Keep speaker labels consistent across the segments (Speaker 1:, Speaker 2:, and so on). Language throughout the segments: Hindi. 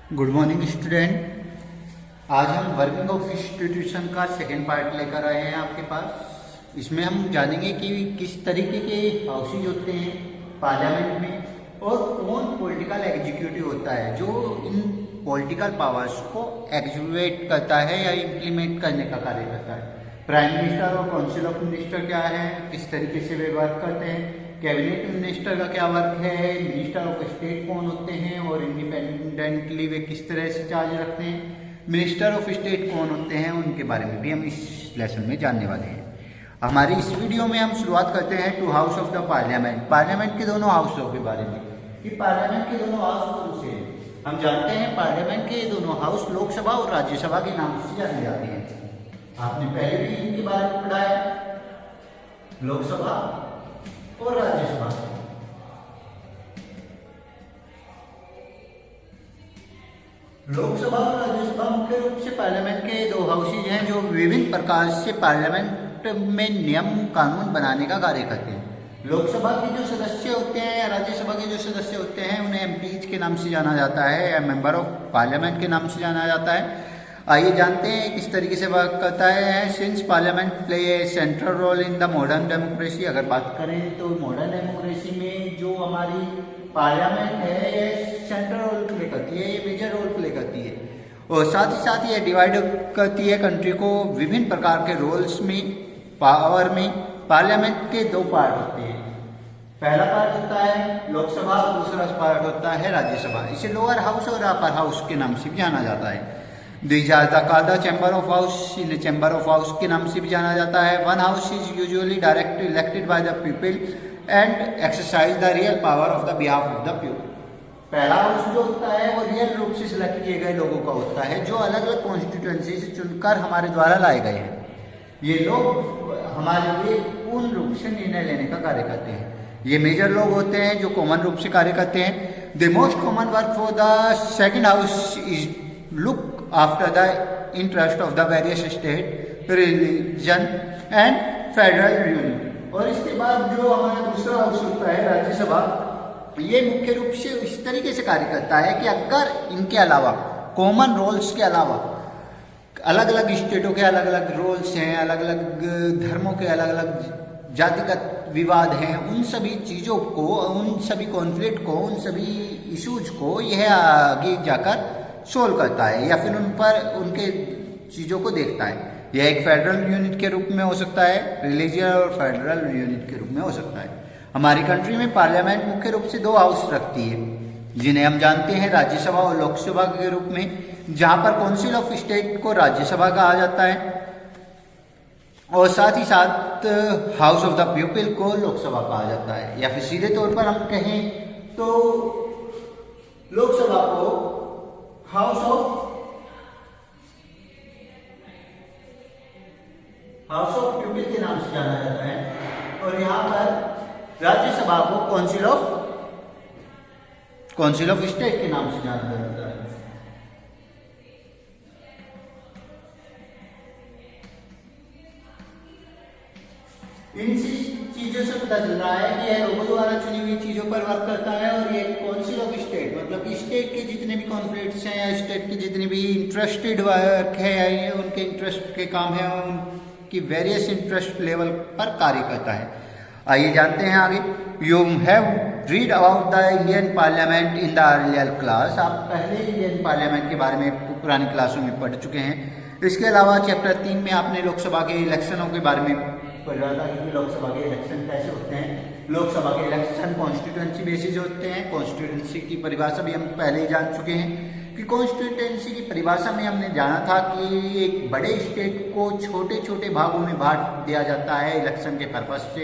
Speaker 1: Good morning student. आज हम वर्किंग ऑफ इंस्टीट्यूशन का सेकेंड पार्ट लेकर आए हैं आपके पास। इसमें हम जानेंगे कि किस तरीके के हाउसेज होते हैं पार्लियामेंट में और कौन पॉलिटिकल एग्जीक्यूटिव होता है जो इन पॉलिटिकल पावर्स को एग्जीक्यूट करता है या इम्प्लीमेंट करने का कार्य करता है। प्राइम मिनिस्टर और काउंसिल ऑफ मिनिस्टर क्या है, किस तरीके से वे वर्क करते हैं, कैबिनेट मिनिस्टर का क्या वर्क है, मिनिस्टर ऑफ स्टेट कौन होते हैं और इंडिपेंडेंटली वे किस तरह से चार्ज रखते हैं, मिनिस्टर ऑफ स्टेट कौन होते हैं, उनके बारे में भी हम इस लेसन में जानने वाले हैं। हमारी इस वीडियो में हम शुरुआत करते हैं two house of the parliament, parliament के दोनों हाउसों के बारे में कि पार्लियामेंट के दोनों हाउस कौन से हैं। हम जानते हैं पार्लियामेंट के दोनों हाउस लोकसभा और राज्यसभा के नाम से जाने जाते हैं। आपने पहले भी इनके बारे में पढ़ा है, लोकसभा और राज्यसभा। लोकसभा और राज्यसभा मुख्य रूप से पार्लियामेंट के दो हाउसेज हैं जो विभिन्न प्रकार से पार्लियामेंट में नियम कानून बनाने का कार्य करते हैं। लोकसभा के जो सदस्य होते हैं या राज्यसभा के जो सदस्य होते हैं उन्हें एमपीज के नाम से जाना जाता है या मेंबर ऑफ पार्लियामेंट के नाम से जाना जाता है। आइए जानते हैं किस तरीके से वर्क करता है। Since parliament play a central role in the modern democracy, अगर बात करें तो मॉडर्न डेमोक्रेसी में जो हमारी पार्लियामेंट है ये सेंट्रल रोल प्ले करती है, ये मेजर रोल प्ले करती है और साथ ही साथ ये डिवाइड करती है कंट्री को विभिन्न प्रकार के रोल्स में, पावर में। पार्लियामेंट के दो पार्ट होते हैं, पहला पार्ट होता है लोकसभा, दूसरा पार्ट होता है राज्यसभा। इसे लोअर हाउस और अपर हाउस के नाम से भी जाना जाता है। These are the called the chamber of house, in chamber of house के नाम से भी जाना जाता है। One house is usually directly elected by the people and exercise the real power of the behalf of the people। पहला हाउस जो होता है वो रियल रूप से सिलेक्ट किए गए लोगों का होता है जो अलग अलग कॉन्स्टिट्यूएंसी से चुनकर हमारे द्वारा लाए गए हैं। ये लोग हमारे लिए पूर्ण रूप से निर्णय लेने का कार्य करते हैं। ये मेजर लोग होते हैं जो कॉमन रूप से कार्य करते हैं। The most common work for the second house is look after the interest of the various state, religion and federal union। और इसके बाद जो हमारा दूसरा हाउस होता है राज्यसभा, ये मुख्य रूप से इस तरीके से कार्य करता है कि अगर इनके अलावा कॉमन रोल्स के अलावा अलग अलग स्टेटों के अलग अलग रोल्स हैं, अलग अलग धर्मों के अलग अलग जातिगत विवाद हैं, उन सभी चीज़ों को, उन सभी कॉन्फ्लिक्ट को, उन सभी इशूज को यह आगे जाकर सोल्व करता है या फिर उन पर उनके चीज़ों को देखता है। यह एक फेडरल यूनिट के रूप में हो सकता है, रिलीजियस और फेडरल यूनिट के रूप में हो सकता है। हमारी कंट्री में पार्लियामेंट मुख्य रूप से दो हाउस रखती है जिन्हें हम जानते हैं राज्यसभा और लोकसभा के रूप में, जहां पर काउंसिल ऑफ स्टेट को राज्यसभा कहा जाता है और साथ ही साथ हाउस ऑफ द पीपल को लोकसभा कहा जाता है। या फिर सीधे तौर पर हम कहें तो लोकसभा को हाउस ऑफ पीपल के नाम से जाना जाता है और यहाँ पर राज्यसभा को काउंसिल ऑफ स्टेट के नाम से जाना जाता है। इन चीजों से पता चल रहा है कि यह लोगों द्वारा चुनी हुई चीजों पर वर्क करता है और ये काउंसिल ऑफ स्टेट मतलब कि स्टेट के जितने भी कॉन्फ्लिक्ट्स हैं या स्टेट के जितने भी इंटरेस्टेड वर्क है या उनके इंटरेस्ट के काम है उनकी वेरियस इंटरेस्ट लेवल पर कार्य करता है। आइए जानते हैं आगे। You have read about the Indian parliament in the earlier class, आप पहले इंडियन पार्लियामेंट के बारे में पुरानी क्लासों में पढ़ चुके हैं। इसके अलावा चैप्टर 3 में आपने लोकसभा के इलेक्शनों के बारे में पढ़ रहा था कि लोकसभा के इलेक्शन कैसे होते हैं। लोकसभा के इलेक्शन कॉन्स्टिट्यूएंसी बेसिस होते हैं। कॉन्स्टिट्यूएंसी की परिभाषा भी हम पहले ही जान चुके हैं कि कॉन्स्टिट्यूएंसी की परिभाषा में हमने जाना था कि एक बड़े स्टेट को छोटे छोटे भागों में बांट दिया जाता है इलेक्शन के पर्पज से,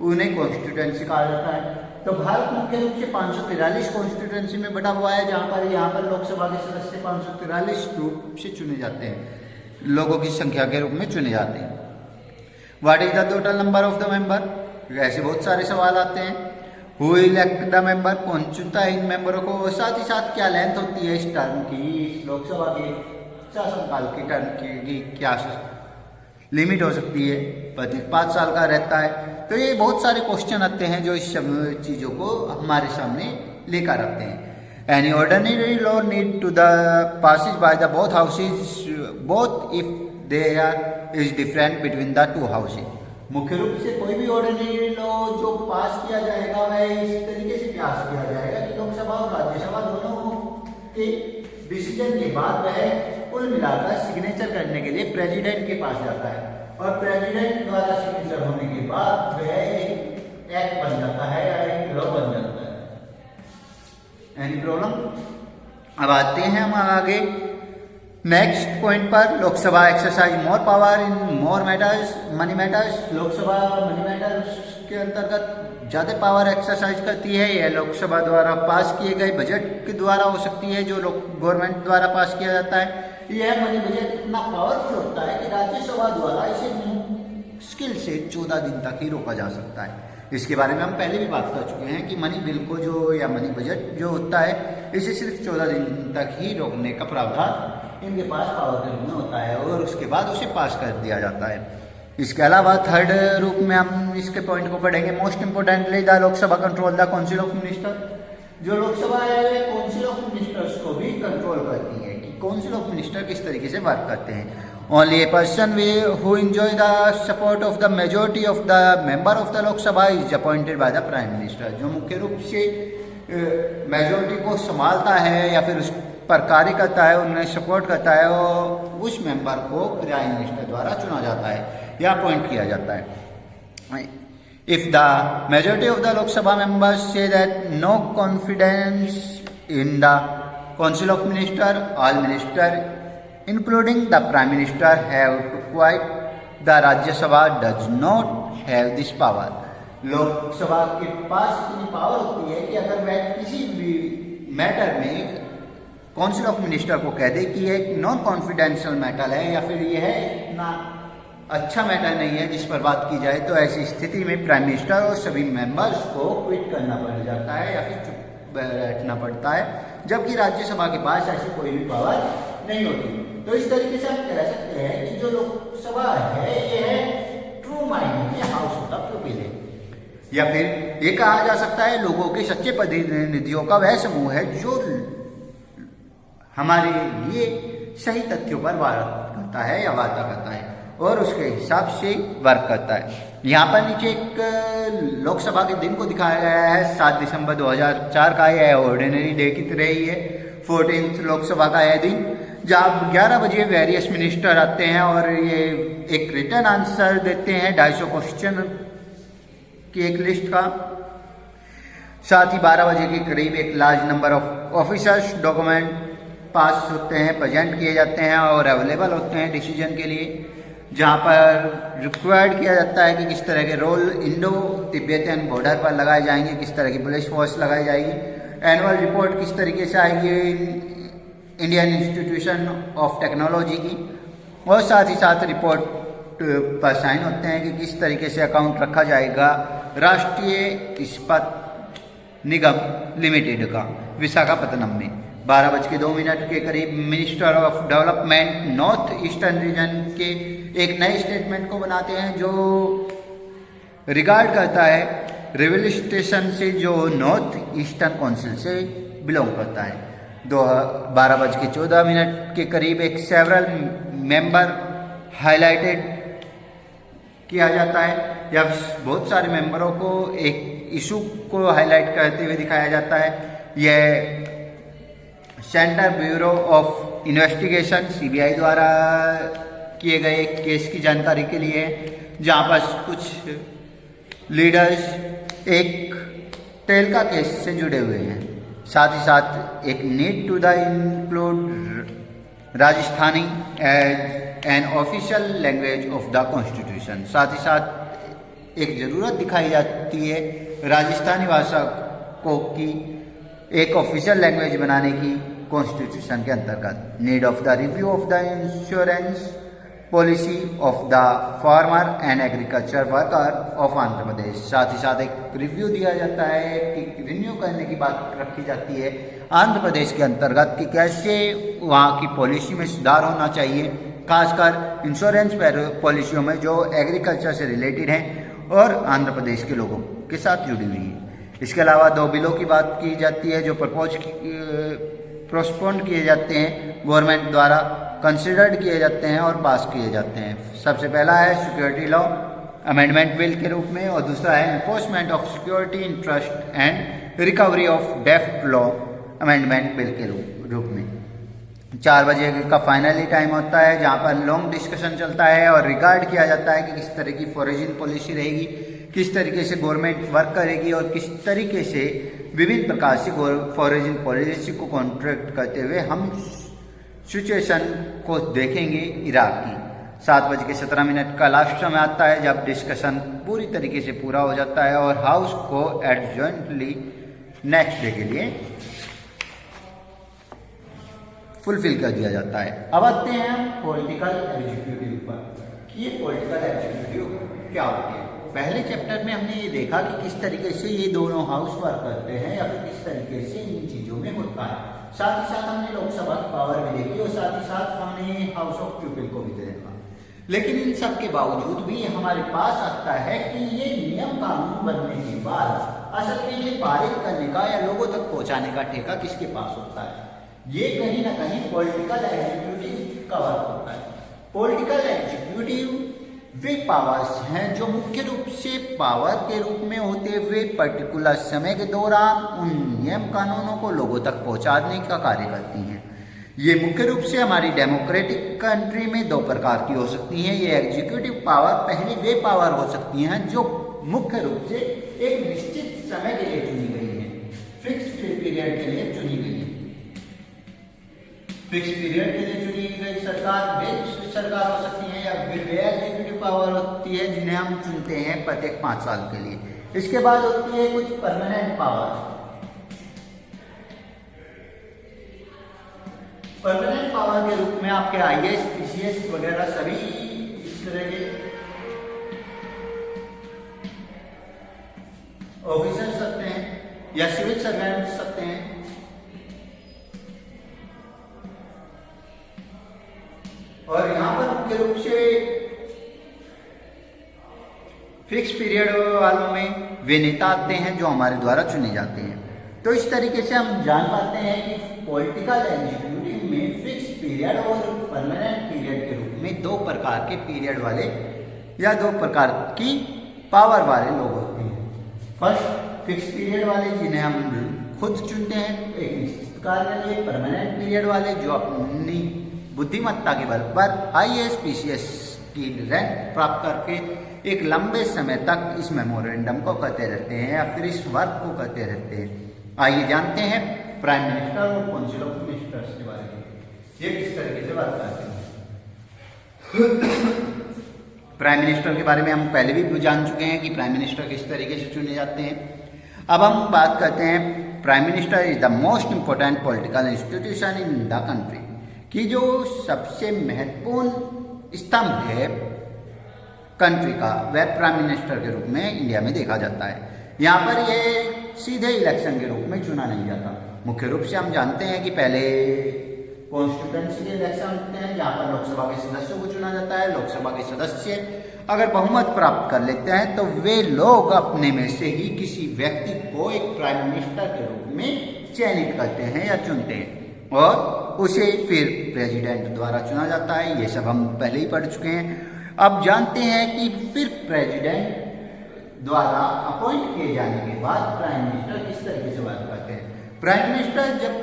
Speaker 1: उन्हें कॉन्स्टिट्यूएंसी कहा जाता है। तो भारत मुख्य रूप से 543 कॉन्स्टिट्यूएंसी में बटा हुआ है जहाँ पर यहाँ पर लोकसभा के सदस्य 543 रूप से चुने जाते हैं, लोगों की संख्या के रूप में चुने जाते हैं। What is the total number of the member, ऐसे बहुत सारे सवाल आते हैं। हु इलेक्ट द मेंबर, कौन चुनता है इन मेंबरों को, साथ ही साथ क्या लेंथ होती है इस टर्म की, इस लोकसभा के शासनकाल की टर्म की क्या लिमिट हो सकती है, प्रत्येक 5 साल का रहता है। तो ये बहुत सारे क्वेश्चन आते हैं जो इस सब चीज़ों को हमारे सामने लेकर आते हैं। Any ordinary law need to the passage by the both houses, both if they are is different between the two houses. मुख्य रूप से कोई भी ऑर्डिनरी लॉ जो पास किया जाएगा वह इस तरीके से पास किया जाएगा कि लोकसभा और राज्यसभा दोनों के डिसीजन के बाद वह कुल मिलाकर सिग्नेचर करने के लिए प्रेसिडेंट के पास जाता है और प्रेसिडेंट द्वारा सिग्नेचर होने के बाद वह एक एक्ट बन जाता है या एक लॉ बन जाता है। Any problem? अब आते हैं हम आगे नेक्स्ट पॉइंट पर। Lok Sabha exercise more power in more matters money matters. Lok Sabha money matters के अंतर्गत ज़्यादा पावर एक्सरसाइज करती है। यह लोकसभा द्वारा पास किए गए बजट के द्वारा हो सकती है जो गवर्नमेंट द्वारा पास किया जाता है। यह मनी बजट इतना पावरफुल होता है कि राज्यसभा द्वारा इसे मुश्किल से 14 दिन तक ही रोका जा सकता है। इसके बारे में हम पहले भी बात कर चुके हैं कि मनी बिल को जो या मनी बजट जो होता है इसे सिर्फ 14 दिन तक ही रोकने का प्रावधान इनके पास पावर के रूप में होता है और उसके बाद उसे पास कर दिया जाता है। इसके अलावा थर्ड रूप में हम इसके पॉइंट को पढ़ेंगे। Most importantly the Lok Sabha control the council of minister. जो लोकसभा है काउंसिल ऑफ मिनिस्टर्स को भी कंट्रोल करती है कि काउंसिल ऑफ मिनिस्टर किस तरीके से वर्क करते हैं। Only a person who enjoy the support of the majority of the member of the Lok Sabha is appointed by the Prime Minister। जो मुख्य रूप से मेजोरिटी को संभालता है या फिर उस पर कार्य करता है, उन्हें सपोर्ट करता है और उस मेंबर को प्राइम मिनिस्टर द्वारा चुना जाता है या अपॉइंट किया जाता है। If the majority of the Lok Sabha members say that no confidence in the Council of Minister, all minister including the Prime Minister have to quit the Rajya Sabha does not have this power। Lok Sabha के पास इतनी पावर होती है कि अगर वह किसी भी मैटर में काउंसिल ऑफ मिनिस्टर को कह दे कि यह नॉन कॉन्फिडेंशियल मैटर है या फिर यह इतना अच्छा मैटर नहीं है जिस पर बात की जाए, तो ऐसी स्थिति में प्राइम मिनिस्टर और सभी मेंबर्स को क्विट करना पड़ जाता है या फिर चुप बैठना पड़ता है, जबकि राज्यसभा के पास ऐसी कोई भी पावर नहीं होती। तो इस तरीके से हम कह सकते हैं कि जो लोकसभा है ये है ट्रू माइंड में हाउस ऑफ द पीपल है, या फिर ये कहा जा सकता है लोगों के सच्चे प्रतिनिधियों का वह समूह है जो हमारे लिए सही तथ्यों पर बात करता है या वार्ता करता है और उसके हिसाब से वर्क करता है। यहाँ पर नीचे एक लोकसभा के दिन को दिखाया गया है। 7 दिसंबर 2004 का यह ऑर्डिनरी डे की तरह ही है। 14th लोकसभा का यह दिन जब 11 बजे वेरियस मिनिस्टर आते हैं और ये एक रिटर्न आंसर देते हैं 250 क्वेश्चन की एक लिस्ट का। साथ ही 12 बजे के करीब एक large number of officers document pass होते हैं, प्रेजेंट किए जाते हैं और अवेलेबल होते हैं डिसीजन के लिए, जहां पर रिक्वायर्ड किया जाता है कि किस तरह के रोल इंडो तिब्बतियन बॉर्डर पर लगाए जाएंगे, किस तरह की पुलिस फोर्स लगाई जाएगी, एनुअल रिपोर्ट किस तरीके से आएगी इंडियन इंस्टीट्यूशन ऑफ टेक्नोलॉजी की, और साथ ही साथ रिपोर्ट पर साइन होते हैं कि किस तरीके से अकाउंट रखा जाएगा राष्ट्रीय इस्पात निगम लिमिटेड का विशाखापत्तनम में। 12:02 के करीब minister of development north eastern region के एक नए स्टेटमेंट को बनाते हैं जो रिगार्ड करता है रेलवे स्टेशन से जो नॉर्थ ईस्टर्न काउंसिल से बिलोंग करता है। 12:14 के करीब एक सेवरल मेंबर हाईलाइटेड किया जाता है या बहुत सारे मेंबरों को एक इशू को हाईलाइट करते हुए दिखाया जाता है। यह central bureau of investigation CBI द्वारा किए गए एक केस की जानकारी के लिए, जहां पर कुछ लीडर्स एक टेलका केस से जुड़े हुए हैं। साथ ही साथ एक need to the include Rajasthani as an official language of the constitution. साथ ही साथ एक ज़रूरत दिखाई जाती है राजस्थानी भाषा को की एक ऑफिशियल लैंग्वेज बनाने की कॉन्स्टिट्यूशन के अंतर्गत। Need of the review of the insurance policy of the farmer and agriculture worker of Andhra Pradesh. साथ ही साथ एक रिव्यू दिया जाता है कि रिन्यू करने की बात रखी जाती है आंध्र प्रदेश के अंतर्गत कि कैसे वहाँ की पॉलिसी में सुधार होना चाहिए, खासकर इंश्योरेंस पॉलिसियों में जो एग्रीकल्चर से रिलेटेड हैं और आंध्र प्रदेश के लोगों के साथ जुड़ी हुई है। इसके अलावा 2 बिलों की बात की जाती है जो प्रोस्पोन्ड किए जाते हैं गवर्नमेंट द्वारा, कंसिडर्ड किए जाते हैं और पास किए जाते हैं। सबसे पहला है सिक्योरिटी लॉ अमेंडमेंट बिल के रूप में, और दूसरा है enforcement of security interest and recovery of डेफ्ट लॉ अमेंडमेंट बिल के रूप में। 4 बजे का फाइनली टाइम होता है जहां पर लॉन्ग डिस्कशन चलता है और रिगार्ड किया जाता है कि किस तरह की फॉरेन पॉलिसी रहेगी, किस तरीके से गवर्नमेंट वर्क करेगी और किस तरीके से विभिन्न प्रकार से फॉरेन पॉलिसी को कॉन्ट्रैक्ट करते हुए हम सिचुएशन को देखेंगे इराक की। 7:17 का लास्ट समय आता है जब डिस्कशन पूरी तरीके से पूरा हो जाता है और हाउस को एडजॉइंटली नेक्स्ट डे के लिए फुलफिल कर दिया जाता है। अब आते हैं हम पॉलिटिकल एग्जीक्यूटिव पर कि ये पॉलिटिकल एग्जीक्यूटिव क्या होती है। पहले चैप्टर में हमने ये देखा कि किस तरीके से ये दोनों हाउस वर्क करते हैं या फिर किस तरीके से इन चीजों में होता है। साथ ही साथ हमने लोकसभा की पावर भी देखी और साथ ही साथ हमने हाउस ऑफ पीपल को भी देखा। लेकिन इन सब के बावजूद भी हमारे पास आता है कि ये नियम कानून बनने के बाद असल में ये पारित करने का या लोगों तक पहुंचाने का ठेका किसके पास होता है। ये कहीं ना कहीं पॉलिटिकल एग्जीक्यूटिव का वर्क होता है। पॉलिटिकल एग्जीक्यूटिव वे पावर्स हैं जो मुख्य रूप से पावर के रूप में होते हुए पर्टिकुलर समय के दौरान उन नियम कानूनों को लोगों तक पहुंचाने का कार्य करती हैं। ये मुख्य रूप से हमारी डेमोक्रेटिक कंट्री में 2 प्रकार की हो सकती हैं। ये एग्जीक्यूटिव पावर पहली वे पावर हो सकती हैं जो मुख्य रूप से एक निश्चित समय के लिए चुनी गई है, फिक्स पीरियड के लिए चुनी गई है। फिक्स पीरियड के लिए चुनी गई सरकार हो सकती है या फिर वे एग्जीक्यूटिव पावर होती है जिन्हें हम चुनते हैं प्रत्येक 5 साल के लिए। इसके बाद होती है कुछ परमानेंट पावर। परमानेंट पावर के रूप में आपके IAS, PCS वगैरह सभी इस तरह के ऑफिसर सकते हैं या सिविल सर्वेंट सकते हैं। और यहां पर मुख्य रूप से फिक्स पीरियड वालों में वे नेता आते हैं जो हमारे द्वारा चुने जाते हैं। तो इस तरीके से हम जान पाते हैं कि पॉलिटिकल एग्जीक्यूटिव में फिक्स पीरियड और परमानेंट पीरियड के रूप में 2 प्रकार के पीरियड वाले या 2 प्रकार की पावर वाले लोग होते हैं। फर्स्ट फिक्स पीरियड वाले जिन्हें हम खुद चुनते हैं एक निश्चित काल के लिए, परमानेंट पीरियड वाले जो अपनी बुद्धिमत्ता के बल पर IAS, PCS की रैंक प्राप्त करके एक लंबे समय तक इस मेमोरेंडम को करते रहते हैं या फिर इस वर्क को करते रहते हैं। आइए जानते हैं प्राइम मिनिस्टर और काउंसिल ऑफ मिनिस्टर्स के बारे में, ये किस तरीके से वर्क करते हैं। प्राइम मिनिस्टर के बारे में हम पहले भी जान चुके हैं कि प्राइम मिनिस्टर किस तरीके से चुने जाते हैं। अब हम बात करते हैं prime minister is the most important political institution in the country, कि जो सबसे महत्वपूर्ण स्तंभ है कंट्री का वह प्राइम मिनिस्टर के रूप में इंडिया में देखा जाता है। यहाँ पर ये सीधे इलेक्शन के रूप में चुना नहीं जाता। मुख्य रूप से हम जानते हैं कि पहले कॉन्स्टिट्यूएंसी के इलेक्शन होते हैं जहाँ पर लोकसभा के सदस्यों को चुना जाता है। लोकसभा के सदस्य अगर बहुमत प्राप्त कर लेते हैं तो वे लोग अपने में से ही किसी व्यक्ति को एक प्राइम मिनिस्टर के रूप में चयनित करते हैं या चुनते हैं और उसे फिर प्रेसिडेंट द्वारा चुना जाता है। ये सब हम पहले ही पढ़ चुके हैं। अब जानते हैं कि फिर प्रेसिडेंट द्वारा अपॉइंट किए जाने के बाद प्राइम मिनिस्टर किस तरीके से बात करते हैं। प्राइम मिनिस्टर जब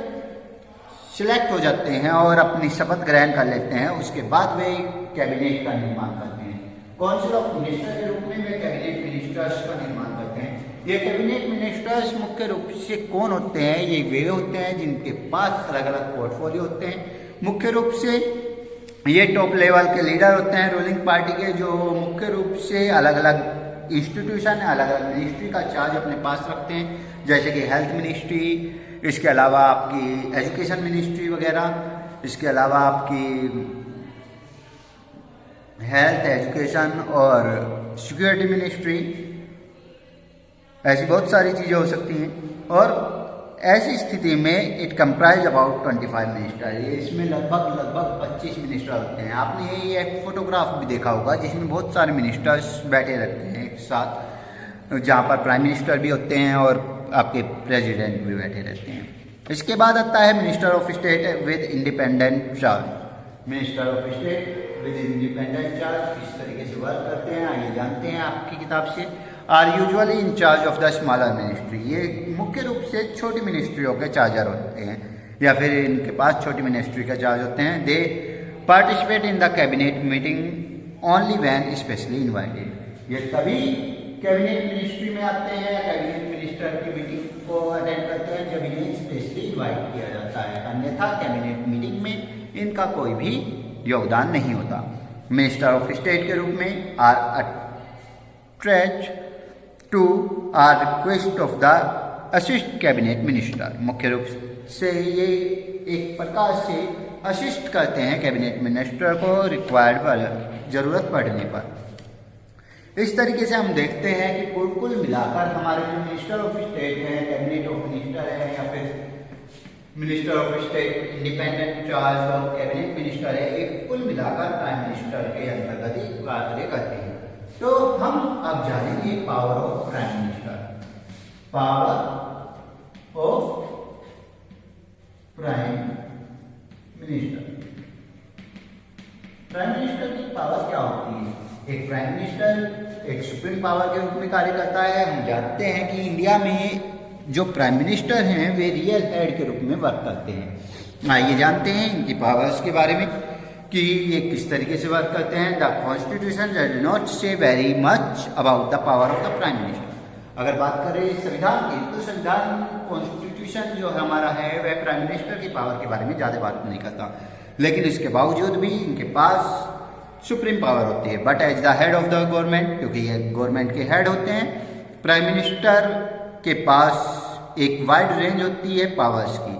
Speaker 1: सिलेक्ट हो जाते हैं और अपनी शपथ ग्रहण कर लेते हैं उसके बाद वे कैबिनेट का निर्माण करते हैं। काउंसिल ऑफ मिनिस्टर के रूप में वे कैबिनेट मिनिस्टर्स का निर्माण करते हैं। ये कैबिनेट मिनिस्टर्स मुख्य रूप से कौन होते हैं? ये वे होते हैं जिनके पास अलग अलग पोर्टफोलियो होते हैं। मुख्य रूप से ये टॉप लेवल के लीडर होते हैं रूलिंग पार्टी के, जो मुख्य रूप से अलग अलग इंस्टीट्यूशन अलग अलग मिनिस्ट्री का चार्ज अपने पास रखते हैं, जैसे कि हेल्थ मिनिस्ट्री, इसके अलावा आपकी एजुकेशन मिनिस्ट्री वगैरह, इसके अलावा आपकी हेल्थ, एजुकेशन और सिक्योरिटी मिनिस्ट्री, ऐसी बहुत सारी चीज़ें हो सकती हैं। और ऐसी स्थिति में इट कंप्राइज अबाउट 25 मिनिस्टर। इसमें लगभग 25 मिनिस्टर होते हैं। आपने ये एक फोटोग्राफ भी देखा होगा जिसमें बहुत सारे मिनिस्टर्स बैठे रहते हैं एक साथ, जहाँ पर प्राइम मिनिस्टर भी होते हैं और आपके प्रेसिडेंट भी बैठे रहते हैं। इसके बाद आता है minister of state with independent charge. Minister of state with independent charge किस तरीके से वर्क करते हैं आइए जानते हैं आपकी किताब से। Are usually in charge of the smaller ministry, ये मुख्य रूप से छोटी मिनिस्ट्रियों के चार्जर होते हैं या फिर इनके पास छोटी मिनिस्ट्री का चार्ज होते हैं। दे participate in the cabinet meeting only when specially invited, ये तभी कैबिनेट मिनिस्ट्री में आते हैं, कैबिनेट मिनिस्टर की मीटिंग को अटेंड करते हैं जब इन्हें स्पेशली इन्वाइट किया जाता है, अन्यथा कैबिनेट मीटिंग में इनका कोई भी योगदान नहीं होता। मिनिस्टर ऑफ स्टेट के रूप में are attached to are request of the assist cabinet minister, मुख्य रूप से ये एक प्रकार से असिस्ट करते हैं कैबिनेट मिनिस्टर को रिक्वायर्ड पर, जरूरत पड़ने पर। इस तरीके से हम देखते हैं कि कुल मिलाकर हमारे जो मिनिस्टर ऑफ स्टेट है, कैबिनेट ऑफ मिनिस्टर है या फिर minister of state independent charge और कैबिनेट मिनिस्टर है, एक कुल मिलाकर प्राइम मिनिस्टर के अंतर्गत ही कार्य करते हैं। तो हम अब जानेंगे power of prime minister. Power of prime minister, prime minister की पावर क्या होती है? एक प्राइम मिनिस्टर एक सुप्रीम पावर के रूप में कार्य करता है। हम जानते हैं कि इंडिया में जो प्राइम मिनिस्टर हैं वे रियल हेड के रूप में वर्क करते हैं। आइए जानते हैं इनकी पावर्स के बारे में कि ये किस तरीके से वर्क करते हैं। द कॉन्स्टिट्यूशन डज नॉट से very much about the power of the prime minister. अगर बात करें संविधान की तो संविधान कॉन्स्टिट्यूशन जो हमारा है वह प्राइम मिनिस्टर की पावर के बारे में ज़्यादा बात नहीं करता, लेकिन इसके बावजूद भी इनके पास सुप्रीम पावर होती है। But as the head of the government, क्योंकि ये गवर्नमेंट के हेड होते हैं, प्राइम मिनिस्टर के पास एक वाइड रेंज होती है पावर्स की।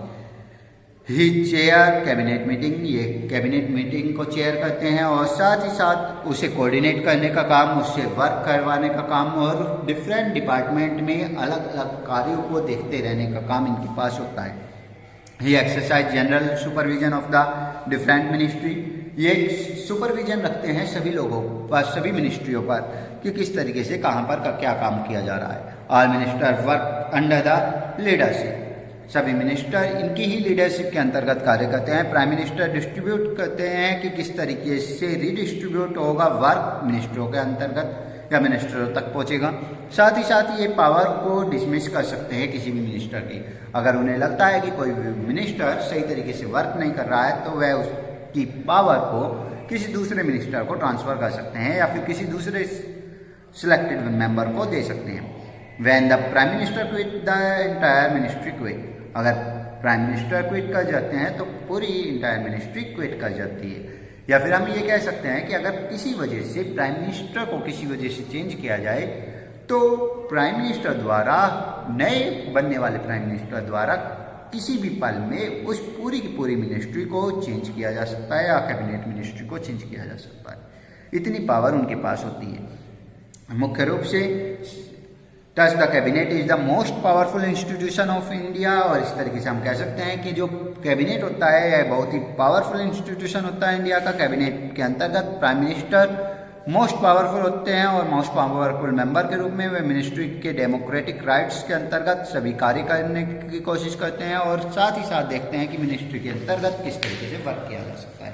Speaker 1: ही चेयर कैबिनेट मीटिंग, ये कैबिनेट मीटिंग को चेयर करते हैं और साथ ही साथ उसे कोऑर्डिनेट करने का काम, उससे वर्क करवाने का काम और डिफरेंट डिपार्टमेंट में अलग अलग कार्यों को देखते रहने का काम इनके पास होता है। He exercise general supervision of the different ministry, ये सुपरविजन रखते हैं सभी लोगों पर, सभी मिनिस्ट्रियों पर कि किस तरीके से कहाँ पर क्या काम किया जा रहा है। All minister work under the leadership, सभी मिनिस्टर इनकी ही लीडरशिप के अंतर्गत कार्य करते हैं। प्राइम मिनिस्टर डिस्ट्रीब्यूट करते हैं कि किस तरीके से रिडिस्ट्रीब्यूट होगा वर्क मिनिस्टरों के अंतर्गत या मिनिस्टरों तक पहुंचेगा। साथ ही साथ ये पावर को डिसमिस कर सकते हैं किसी भी मिनिस्टर की। अगर उन्हें लगता है कि कोई मिनिस्टर सही तरीके से वर्क नहीं कर रहा है तो वह उसकी पावर को किसी दूसरे मिनिस्टर को ट्रांसफर कर सकते हैं या फिर किसी दूसरे सिलेक्टेड मेंबर को दे सकते हैं। When the prime minister quit the entire ministry quit, अगर प्राइम मिनिस्टर क्विट कर जाते हैं तो पूरी इंटायर मिनिस्ट्री क्विट कर जाती है। या फिर हम ये कह सकते हैं कि अगर किसी वजह से प्राइम मिनिस्टर को किसी वजह से चेंज किया जाए तो प्राइम मिनिस्टर द्वारा, नए बनने वाले प्राइम मिनिस्टर द्वारा किसी भी पल में उस पूरी की पूरी मिनिस्ट्री को चेंज किया जा सकता है या कैबिनेट मिनिस्ट्री को चेंज किया जा सकता है। इतनी पावर उनके पास होती है। मुख्य रूप से Thus the cabinet is the most powerful institution of India, और इस तरीके से हम कह सकते हैं कि जो कैबिनेट होता है यह बहुत ही पावरफुल इंस्टीट्यूशन होता है इंडिया का। कैबिनेट के अंतर्गत प्राइम मिनिस्टर मोस्ट पावरफुल होते हैं और मोस्ट पावरफुल मेंबर के रूप में वे मिनिस्ट्री के डेमोक्रेटिक राइट्स के अंतर्गत सभी कार्य करने की कोशिश करते हैं और साथ ही साथ देखते हैं कि मिनिस्ट्री के अंतर्गत किस तरीके से वर्क किया जा सकता है।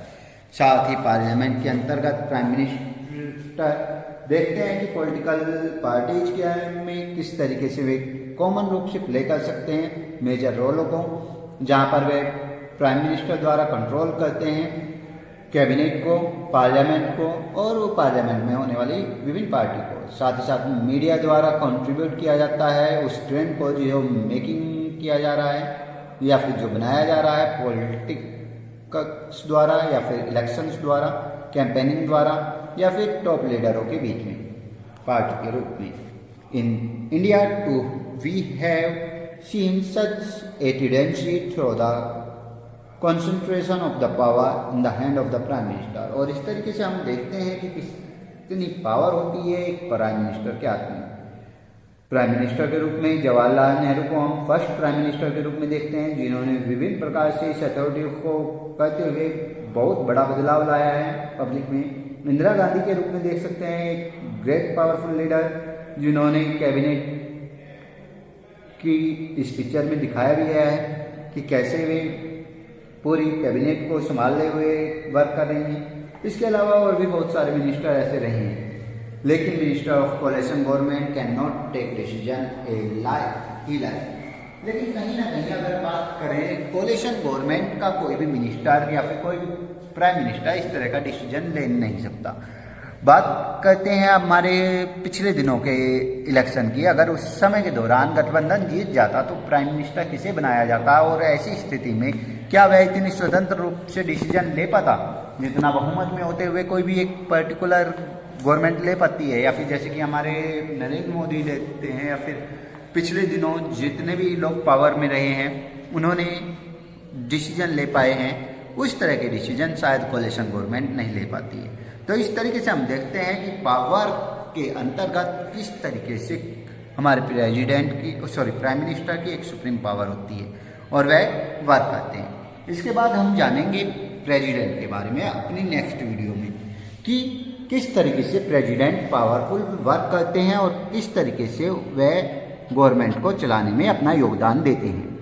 Speaker 1: साथ ही पार्लियामेंट के अंतर्गत प्राइम मिनिस्टर देखते हैं कि पॉलिटिकल पार्टीज के में किस तरीके से वे कॉमन रूप से प्ले कर सकते हैं मेजर रोलों को, जहां पर वे प्राइम मिनिस्टर द्वारा कंट्रोल करते हैं कैबिनेट को, पार्लियामेंट को और वो पार्लियामेंट में होने वाली विभिन्न पार्टी को। साथ ही साथ मीडिया द्वारा कंट्रीब्यूट किया जाता है उस ट्रेंड को जो मेकिंग किया जा रहा है या फिर जो बनाया जा रहा है पॉलिटिक्स द्वारा या फिर इलेक्शंस द्वारा, कैंपेनिंग द्वारा या फिर टॉप लीडरों के बीच में पार्टी के रूप में। In India too we have seen such a tendency through the concentration of the power in the hand of the prime minister, और इस तरीके से हम देखते हैं कि कितनी पावर होती है एक प्राइम मिनिस्टर के हाथ में। प्राइम मिनिस्टर के रूप में जवाहरलाल नेहरू को हम फर्स्ट प्राइम मिनिस्टर के रूप में देखते हैं जिन्होंने विभिन्न प्रकार से इस अथॉरिटी को करते हुए बहुत बड़ा बदलाव लाया है पब्लिक में। इंदिरा गांधी के रूप में देख सकते हैं एक ग्रेट पावरफुल लीडर जिन्होंने कैबिनेट कि इस पिक्चर में दिखाया भी गया है कि कैसे वे पूरी कैबिनेट को संभालते हुए वर्क कर रही हैं। इसके अलावा और भी बहुत सारे मिनिस्टर ऐसे रहे हैं, लेकिन minister of coalition government can not take decision a life. लेकिन कहीं ना कहीं अगर बात करें कोलिशन गवर्नमेंट का, कोई भी मिनिस्टर या फिर कोई भी प्राइम मिनिस्टर इस तरह का डिसीजन ले नहीं सकता। बात करते हैं हमारे पिछले दिनों के इलेक्शन की। अगर उस समय के दौरान गठबंधन जीत जाता तो प्राइम मिनिस्टर किसे बनाया जाता, और ऐसी स्थिति में क्या वह इतनी स्वतंत्र रूप से डिसीजन ले पाता जितना बहुमत में होते हुए कोई भी एक पर्टिकुलर गवर्नमेंट ले पाती है, या फिर जैसे कि हमारे नरेंद्र मोदी लेते हैं, या फिर पिछले दिनों जितने भी लोग पावर में रहे हैं उन्होंने डिसीजन ले पाए हैं, उस तरह के डिसीजन शायद कोलिशन गवर्नमेंट नहीं ले पाती है। तो इस तरीके से हम देखते हैं कि पावर के अंतर्गत किस तरीके से हमारे प्राइम मिनिस्टर की एक सुप्रीम पावर होती है और वह वर्क करते हैं। इसके बाद हम जानेंगे प्रेसिडेंट के बारे में अपनी नेक्स्ट वीडियो में कि किस तरीके से प्रेसिडेंट पावरफुल वर्क करते हैं और किस तरीके से वह गवर्नमेंट को चलाने में अपना योगदान देते हैं।